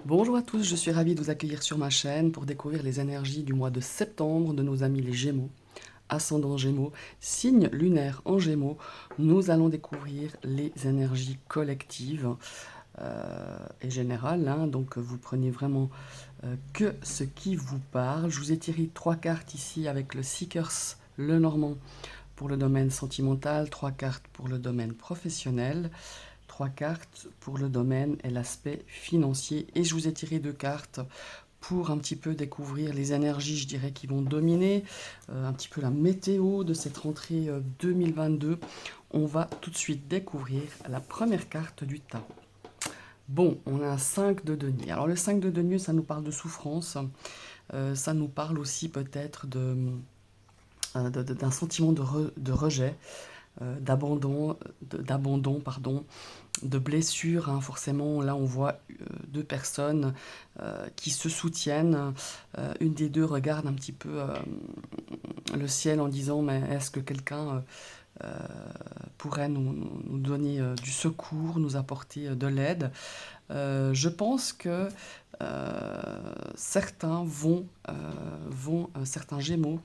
Bonjour à tous, je suis ravie de vous accueillir sur ma chaîne pour découvrir les énergies du mois de septembre de nos amis les Gémeaux. Ascendant Gémeaux, signe lunaire en Gémeaux, nous allons découvrir les énergies collectives et générales. Donc vous prenez vraiment que ce qui vous parle. Je vous ai tiré 3 cartes ici avec le Seekers, le Normand pour le domaine sentimental, 3 cartes pour le domaine professionnel. 3 cartes pour le domaine et l'aspect financier. Et je vous ai tiré 2 cartes pour un petit peu découvrir les énergies, je dirais, qui vont dominer, un petit peu la météo de cette rentrée 2022. On va tout de suite découvrir la première carte du tarot. Bon, on a un 5 de denier. Alors le 5 de denier, ça nous parle de souffrance, ça nous parle aussi peut-être d'un sentiment de rejet, d'abandon, pardon, de blessures. Forcément, là, on voit 2 personnes qui se soutiennent. Une des deux regarde un petit peu le ciel en disant, mais est-ce que quelqu'un pourrait nous donner du secours, nous apporter de l'aide. Je pense que certains Gémeaux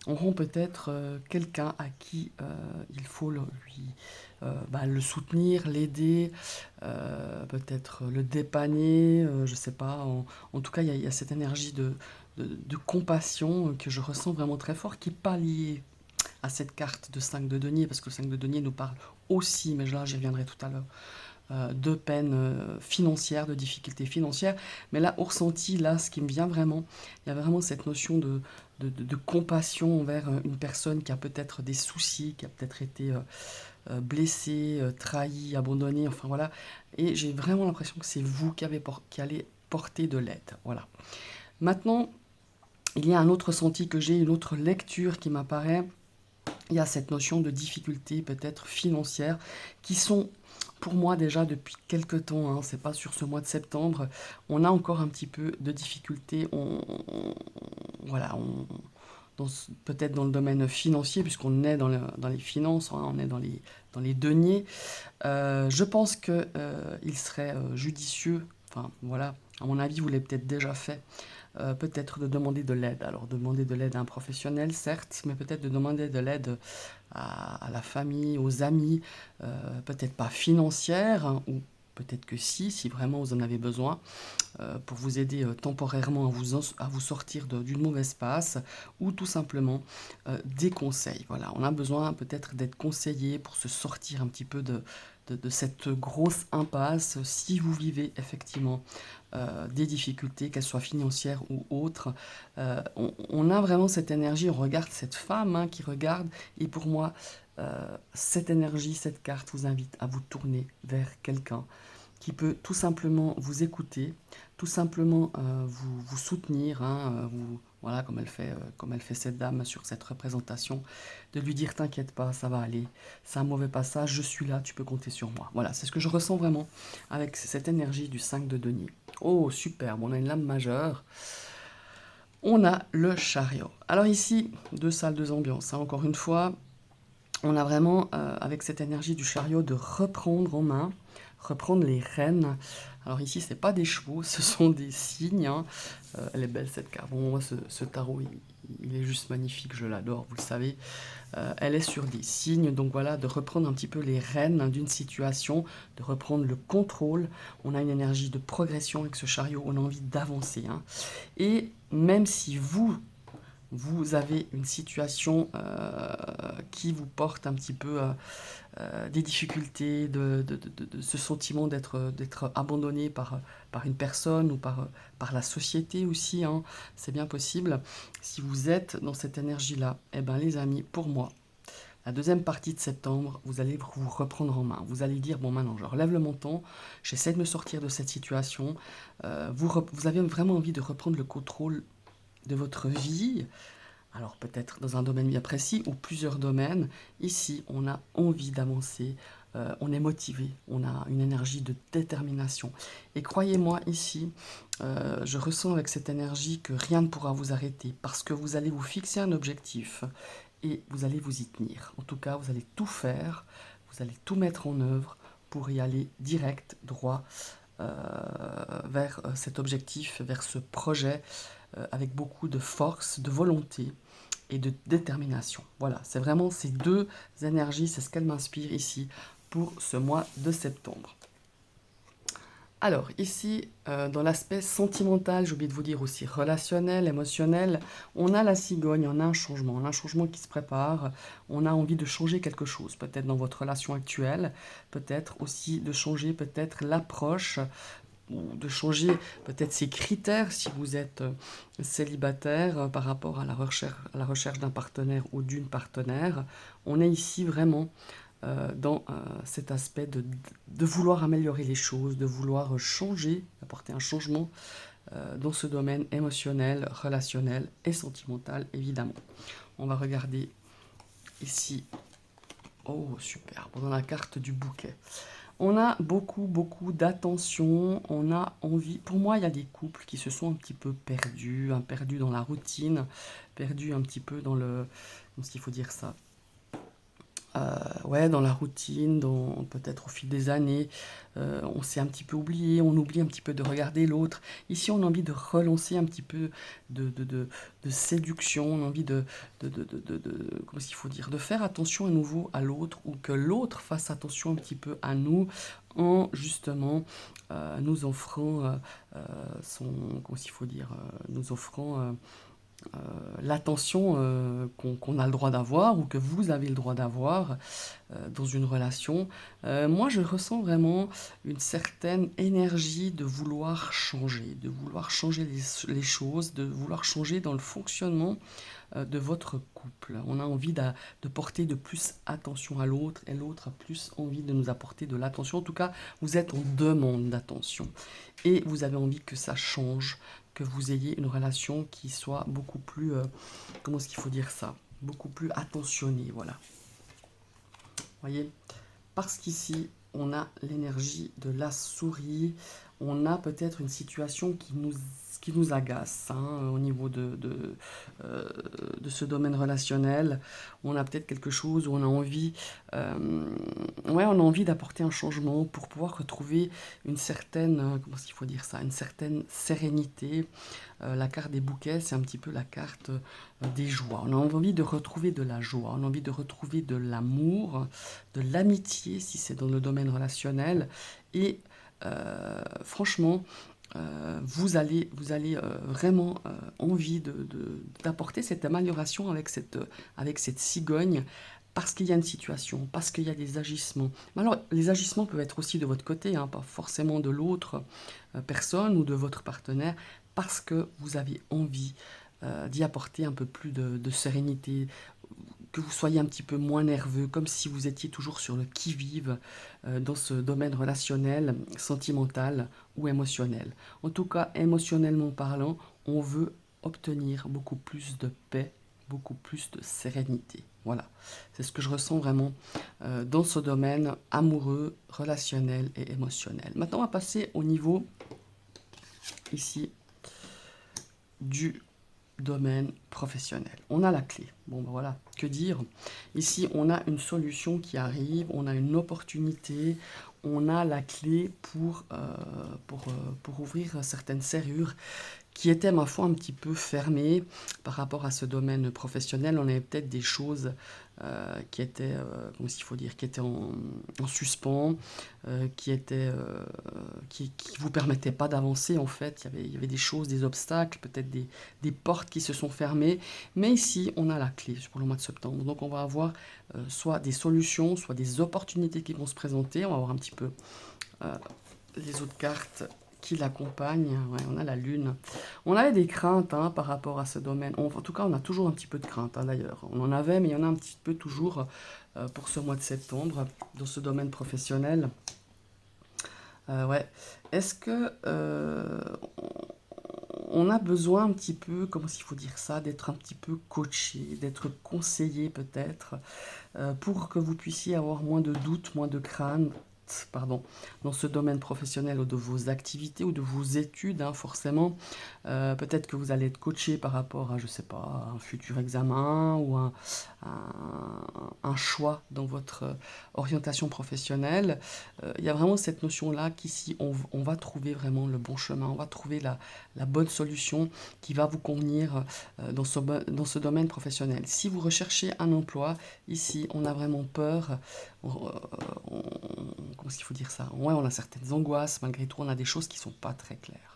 auront peut-être quelqu'un à qui il faut le soutenir, l'aider, peut-être le dépanner, je sais pas. En tout cas, il y a cette énergie de compassion que je ressens vraiment très fort, qui n'est pas liée à cette carte de 5 de denier, parce que le 5 de denier nous parle aussi, mais là j'y reviendrai tout à l'heure, de peine financière, de difficultés financières. Mais là, au ressenti, là, ce qui me vient vraiment, il y a vraiment cette notion de compassion envers une personne qui a peut-être des soucis, qui a peut-être été blessée, trahie, abandonnée, enfin voilà. Et j'ai vraiment l'impression que c'est vous qui allez porter de l'aide. Voilà. Maintenant, il y a un autre ressenti que j'ai, une autre lecture qui m'apparaît. Il y a cette notion de difficultés peut-être financières qui sont pour moi déjà depuis quelques temps, c'est pas sur ce mois de septembre, on a encore un petit peu de difficultés, voilà, peut-être dans le domaine financier, puisqu'on est dans les finances, on est dans les deniers. Je pense qu'il serait judicieux, enfin voilà, à mon avis, vous l'avez peut-être déjà fait, peut-être de demander de l'aide. Alors demander de l'aide à un professionnel, certes, mais peut-être de demander de l'aide à la famille, aux amis, peut-être pas financière, ou peut-être que si vraiment vous en avez besoin, pour vous aider temporairement à vous sortir d'une mauvaise passe, ou tout simplement des conseils. Voilà, on a besoin peut-être d'être conseillé pour se sortir un petit peu de cette grosse impasse. Si vous vivez effectivement des difficultés, qu'elles soient financières ou autres, on a vraiment cette énergie, on regarde cette femme qui regarde, et pour moi, cette énergie, cette carte vous invite à vous tourner vers quelqu'un qui peut tout simplement vous écouter, tout simplement vous soutenir, voilà, comme elle fait cette dame sur cette représentation, de lui dire t'inquiète pas, ça va aller, c'est un mauvais passage, je suis là, tu peux compter sur moi. Voilà, c'est ce que je ressens vraiment avec cette énergie du 5 de denier. Oh, superbe, on a une lame majeure. On a le chariot. Alors ici, 2 salles, 2 ambiances. Encore une fois, on a vraiment, avec cette énergie du chariot, de reprendre en main, reprendre les rênes. Alors ici, c'est pas des chevaux, ce sont des cygnes. Elle est belle cette carte. Bon, moi, ce tarot, il est juste magnifique, je l'adore, vous le savez. Elle est sur des cygnes, donc voilà, de reprendre un petit peu les rênes d'une situation, de reprendre le contrôle. On a une énergie de progression avec ce chariot, on a envie d'avancer. Et même si vous avez une situation qui vous porte un petit peu des difficultés, de ce sentiment d'être abandonné par une personne ou par la société aussi, c'est bien possible. Si vous êtes dans cette énergie-là, eh ben les amis, pour moi, la deuxième partie de septembre, vous allez vous reprendre en main. Vous allez dire, bon maintenant, je relève le menton, j'essaie de me sortir de cette situation. Vous avez vraiment envie de reprendre le contrôle de votre vie, alors peut-être dans un domaine bien précis ou plusieurs domaines. Ici, on a envie d'avancer, on est motivé, on a une énergie de détermination. Et croyez-moi, ici, je ressens avec cette énergie que rien ne pourra vous arrêter parce que vous allez vous fixer un objectif et vous allez vous y tenir. En tout cas, vous allez tout faire, vous allez tout mettre en œuvre pour y aller direct, droit, vers cet objectif, vers ce projet, avec beaucoup de force, de volonté et de détermination. Voilà, c'est vraiment ces deux énergies, c'est ce qu'elle m'inspire ici pour ce mois de septembre. Alors, ici, dans l'aspect sentimental, j'ai oublié de vous dire aussi relationnel, émotionnel, on a la cigogne, on a un changement qui se prépare, on a envie de changer quelque chose, peut-être dans votre relation actuelle, peut-être aussi de changer peut-être l'approche, ou de changer peut-être ses critères si vous êtes célibataire par rapport à la recherche d'un partenaire ou d'une partenaire. On est ici vraiment dans cet aspect de vouloir améliorer les choses, de vouloir changer, apporter un changement dans ce domaine émotionnel, relationnel et sentimental, évidemment. On va regarder ici, oh super, dans la carte du bouquet. On a beaucoup d'attention, on a envie. Pour moi, il y a des couples qui se sont un petit peu perdus, hein, perdus dans la routine, perdus un petit peu dans le. Comment est-ce qu'il faut dire ça? Ouais, dans la routine, peut-être au fil des années, on s'est un petit peu oublié, on oublie un petit peu de regarder l'autre. Ici, on a envie de relancer un petit peu de séduction, on a envie comment est-ce qu'il faut dire, de faire attention à nouveau à l'autre ou que l'autre fasse attention un petit peu à nous en justement nous offrant comment est-ce qu'il faut dire, nous offrant l'attention qu'on a le droit d'avoir ou que vous avez le droit d'avoir dans une relation. Moi, je ressens vraiment une certaine énergie de vouloir changer les choses, de vouloir changer dans le fonctionnement de votre couple. On a envie de porter de plus attention à l'autre et l'autre a plus envie de nous apporter de l'attention. En tout cas, vous êtes en demande d'attention et vous avez envie que ça change, que vous ayez une relation qui soit beaucoup plus, comment est-ce qu'il faut dire ça, beaucoup plus attentionnée, voilà. Voyez, parce qu'ici, on a l'énergie de la souris, on a peut-être une situation qui nous agace hein, au niveau de ce domaine relationnel. On a peut-être quelque chose où on a envie, ouais, on a envie d'apporter un changement pour pouvoir retrouver une certaine, comment est-ce qu'il faut dire ça, une certaine sérénité. La carte des bouquets, c'est un petit peu la carte des joies. On a envie de retrouver de la joie, on a envie de retrouver de l'amour, de l'amitié si c'est dans le domaine relationnel. Et franchement, vous allez vraiment envie d'apporter cette amélioration avec cette cigogne parce qu'il y a une situation, parce qu'il y a des agissements. Mais alors, les agissements peuvent être aussi de votre côté, hein, pas forcément de l'autre personne ou de votre partenaire, parce que vous avez envie d'y apporter un peu plus de sérénité, que vous soyez un petit peu moins nerveux, comme si vous étiez toujours sur le qui-vive dans ce domaine relationnel, sentimental ou émotionnel. En tout cas, émotionnellement parlant, on veut obtenir beaucoup plus de paix, beaucoup plus de sérénité. Voilà, c'est ce que je ressens vraiment dans ce domaine amoureux, relationnel et émotionnel. Maintenant, on va passer au niveau ici du domaine professionnel. On a la clé. Bon, ben voilà, que dire? Ici, on a une solution qui arrive, on a une opportunité, on a la clé pour ouvrir certaines serrures qui étaient, ma foi, un petit peu fermées par rapport à ce domaine professionnel. On avait peut-être des choses qui étaient, comment il faut dire, qui étaient en suspens, qui vous permettaient pas d'avancer en fait. Il y avait des choses, des obstacles, peut-être des portes qui se sont fermées. Mais ici, on a la clé pour le mois de septembre. Donc on va avoir soit des solutions, soit des opportunités qui vont se présenter. On va voir un petit peu les autres cartes qui l'accompagnent. Ouais, on a la lune. On avait des craintes hein, par rapport à ce domaine. En tout cas, on a toujours un petit peu de crainte hein, d'ailleurs. On en avait, mais il y en a un petit peu toujours pour ce mois de septembre dans ce domaine professionnel. Ouais. Est-ce que on a besoin un petit peu, comment il faut dire ça, d'être un petit peu coaché, d'être conseillé peut-être, pour que vous puissiez avoir moins de doutes, moins de craintes, pardon, dans ce domaine professionnel ou de vos activités ou de vos études, hein, forcément. Peut-être que vous allez être coaché par rapport à, je sais pas, un futur examen ou un choix dans votre orientation professionnelle. Il y a vraiment cette notion-là qu'ici, on va trouver vraiment le bon chemin, on va trouver la bonne solution qui va vous convenir dans ce domaine professionnel. Si vous recherchez un emploi, ici, on a vraiment peur. Comment est-ce qu'il faut dire ça? Ouais, on a certaines angoisses, malgré tout, on a des choses qui sont pas très claires.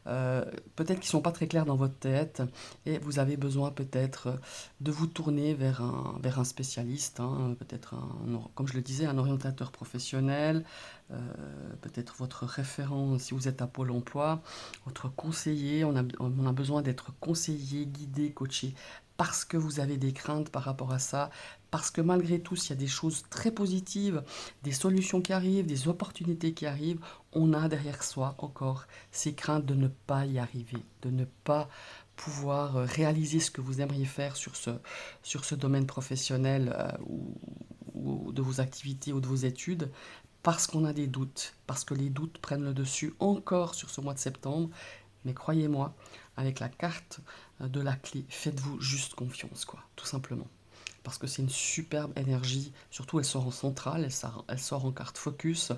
Peut-être qu'ils ne sont pas très clairs dans votre tête et vous avez besoin peut-être de vous tourner vers un spécialiste, hein, peut-être, comme je le disais, un orientateur professionnel, peut-être votre référent si vous êtes à Pôle emploi, votre conseiller. On a besoin d'être conseillé, guidé, coaché parce que vous avez des craintes par rapport à ça, parce que malgré tout, s'il y a des choses très positives, des solutions qui arrivent, des opportunités qui arrivent, on a derrière soi encore ces craintes de ne pas y arriver, de ne pas pouvoir réaliser ce que vous aimeriez faire sur ce domaine professionnel ou de vos activités ou de vos études, parce qu'on a des doutes, parce que les doutes prennent le dessus encore sur ce mois de septembre. Mais croyez-moi, avec la carte de la clé, faites-vous juste confiance, quoi, tout simplement. Parce que c'est une superbe énergie, surtout elle sort en centrale, elle sort en carte focus.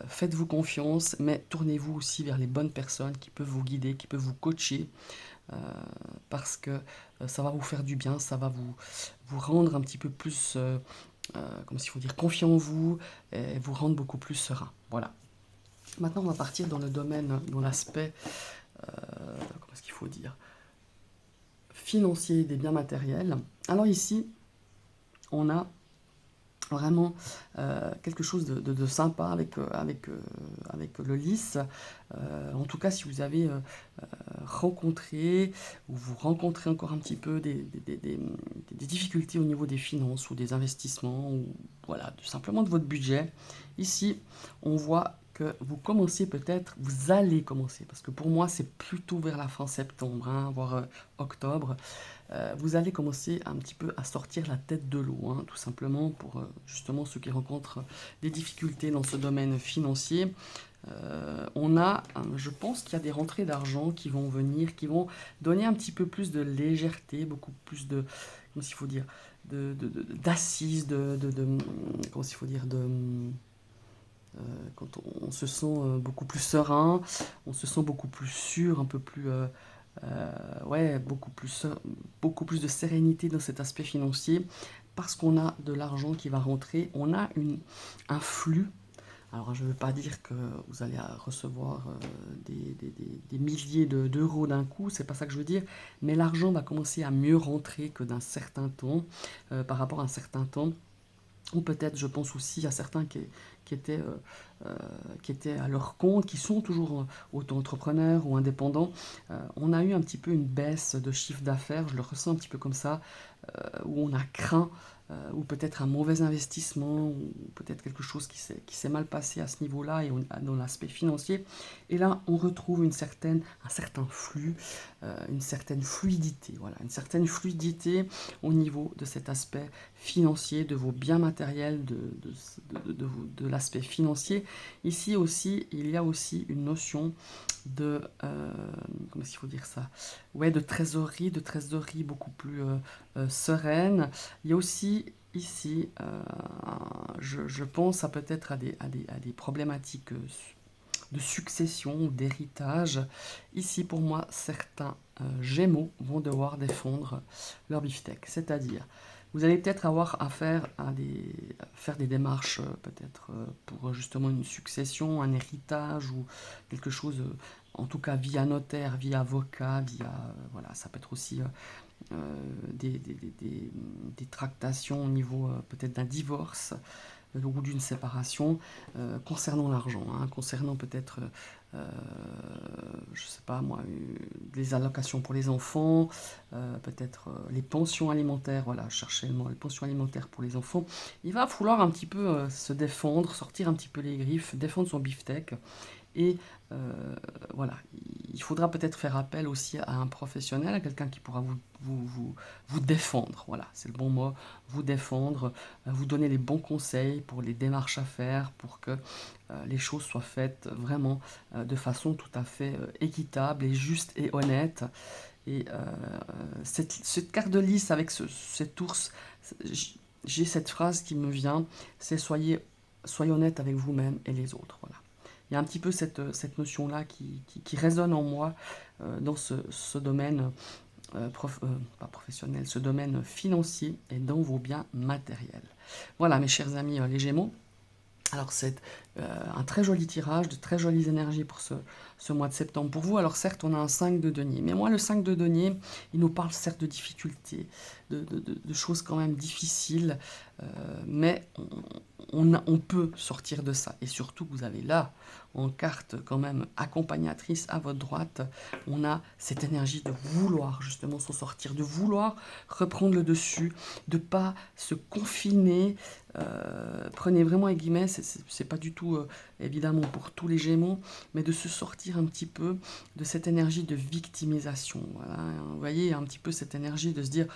Faites-vous confiance, mais tournez-vous aussi vers les bonnes personnes qui peuvent vous guider, qui peuvent vous coacher, euh, parce que ça va vous faire du bien, ça va vous rendre un petit peu plus, comment il faut dire, confiant en vous, et vous rendre beaucoup plus serein. Voilà. Maintenant, on va partir dans le domaine, dans l'aspect, comment est-ce qu'il faut dire, financier des biens matériels. Alors ici, on a vraiment quelque chose de sympa avec le lys. En tout cas, si vous avez rencontré ou vous rencontrez encore un petit peu des difficultés au niveau des finances ou des investissements ou voilà, tout simplement de votre budget, ici, on voit que vous commencez peut-être, vous allez commencer, parce que pour moi, c'est plutôt vers la fin septembre, hein, voire octobre, vous allez commencer un petit peu à sortir la tête de l'eau, hein, tout simplement pour justement ceux qui rencontrent des difficultés dans ce domaine financier. Je pense qu'il y a des rentrées d'argent qui vont venir, qui vont donner un petit peu plus de légèreté, beaucoup plus de, comment il faut dire, d'assises, comment il faut dire, quand on se sent beaucoup plus serein, on se sent beaucoup plus sûr, un peu plus ouais, beaucoup plus de sérénité dans cet aspect financier parce qu'on a de l'argent qui va rentrer, on a un flux. Alors je ne veux pas dire que vous allez recevoir des milliers d'euros d'un coup, c'est pas ça que je veux dire, mais l'argent va commencer à mieux rentrer que d'un certain temps, par rapport à un certain temps. Ou peut-être, je pense aussi à certains qui étaient, qui étaient à leur compte, qui sont toujours auto-entrepreneurs ou indépendants. On a eu un petit peu une baisse de chiffre d'affaires, je le ressens un petit peu comme ça, où on a craint, ou peut-être un mauvais investissement, ou peut-être quelque chose qui s'est mal passé à ce niveau-là et dans l'aspect financier. Et là, on retrouve un certain flux, une certaine fluidité, voilà, une certaine fluidité au niveau de cet aspect financier, de vos biens matériels, de l'aspect financier. Ici aussi, il y a aussi une notion comment est-ce qu'il faut dire ça? Ouais, de trésorerie beaucoup plus sereine. Il y a aussi ici, je pense à peut-être à des problématiques de succession ou d'héritage. Ici, pour moi, certains Gémeaux vont devoir défendre leur beefsteak. C'est-à-dire, vous allez peut-être avoir affaire à faire des démarches peut-être pour justement une succession, un héritage ou quelque chose, en tout cas via notaire, via avocat, voilà, ça peut être aussi des tractations au niveau peut-être d'un divorce ou d'une séparation concernant l'argent, hein, concernant peut-être, je sais pas moi, des allocations pour les enfants, peut-être les pensions alimentaires, voilà, chercher le mot, les pensions alimentaires pour les enfants. Il va falloir un petit peu se défendre, sortir un petit peu les griffes, défendre son beefsteak et voilà, il faudra peut-être faire appel aussi à un professionnel, à quelqu'un qui pourra vous défendre. Voilà, c'est le bon mot, vous défendre, vous donner les bons conseils pour les démarches à faire, pour que les choses soient faites vraiment de façon tout à fait équitable et juste et honnête. Et cette carte de lys avec cet ours, j'ai cette phrase qui me vient, c'est soyez honnête avec vous-même et les autres. Voilà. Il y a un petit peu cette notion-là qui résonne en moi dans ce domaine, pas professionnel, ce domaine financier et dans vos biens matériels. Voilà, mes chers amis les Gémeaux. Alors c'est un très joli tirage, de très jolies énergies pour ce mois de septembre pour vous. Alors certes, on a un 5 de denier, mais moi le 5 de denier, il nous parle certes de difficultés, de choses quand même difficiles, mais on peut sortir de ça. Et surtout, vous avez là, en carte quand même accompagnatrice à votre droite, on a cette énergie de vouloir justement s'en sortir, de vouloir reprendre le dessus, de pas se confiner. Prenez vraiment les guillemets, c'est pas du tout évidemment pour tous les Gémeaux, mais de se sortir un petit peu de cette énergie de victimisation. Voilà. Vous voyez, un petit peu cette énergie de se dire,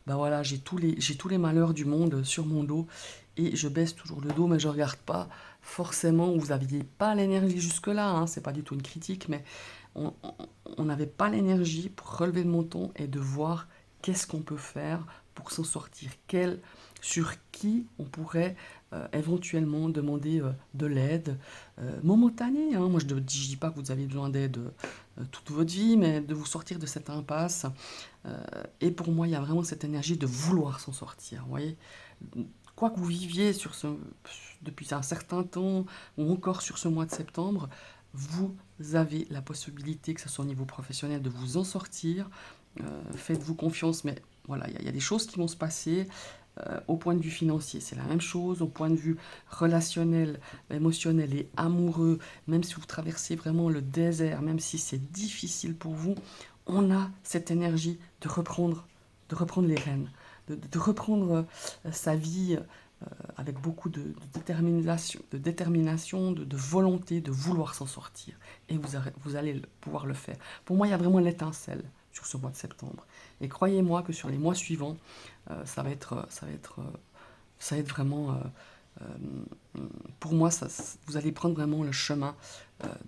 bah voilà, j'ai tous les malheurs du monde sur mon dos et je baisse toujours le dos, mais je regarde pas forcément. Vous n'aviez pas l'énergie jusque-là, hein, c'est pas du tout une critique, mais on n'avait pas l'énergie pour relever le menton et de voir qu'est-ce qu'on peut faire pour s'en sortir, sur qui on pourrait éventuellement demander de l'aide momentanée. Hein. Moi, je ne dis pas que vous avez besoin d'aide toute votre vie, mais de vous sortir de cette impasse. Et pour moi, il y a vraiment cette énergie de vouloir s'en sortir. Vous voyez, quoi que vous viviez depuis un certain temps ou encore sur ce mois de septembre, vous avez la possibilité, que ce soit au niveau professionnel, de vous en sortir. Faites-vous confiance, mais voilà, il y a des choses qui vont se passer. Au point de vue financier, c'est la même chose. Au point de vue relationnel, émotionnel et amoureux, même si vous traversez vraiment le désert, même si c'est difficile pour vous, on a cette énergie de reprendre les rênes, de reprendre sa vie avec beaucoup de détermination, de volonté, de vouloir s'en sortir. Et vous allez pouvoir le faire. Pour moi, il y a vraiment l'étincelle sur ce mois de septembre. Et croyez-moi que sur les mois suivants, ça va être vraiment, pour moi, vous allez prendre vraiment le chemin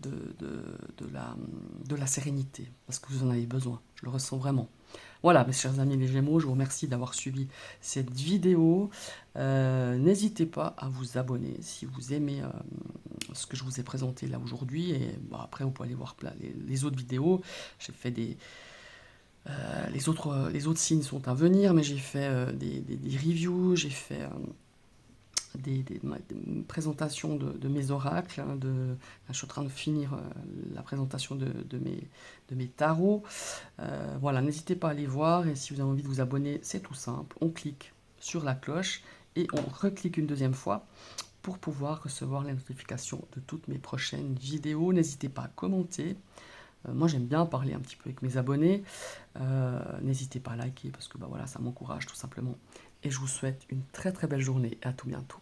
de la sérénité, parce que vous en avez besoin, je le ressens vraiment. Voilà, mes chers amis les Gémeaux, je vous remercie d'avoir suivi cette vidéo. N'hésitez pas à vous abonner si vous aimez ce que je vous ai présenté là aujourd'hui. Et bon, après, vous pouvez aller voir les autres vidéos. J'ai fait les autres signes sont à venir, mais j'ai fait des reviews, j'ai fait des présentations de mes oracles. Je suis en train de finir la présentation de mes tarots. Voilà, n'hésitez pas à aller voir. Et si vous avez envie de vous abonner, c'est tout simple. On clique sur la cloche et on reclique une deuxième fois pour pouvoir recevoir les notifications de toutes mes prochaines vidéos. N'hésitez pas à commenter. Moi, j'aime bien parler un petit peu avec mes abonnés. N'hésitez pas à liker parce que bah, voilà, ça m'encourage tout simplement. Et je vous souhaite une très très belle journée et à tout bientôt.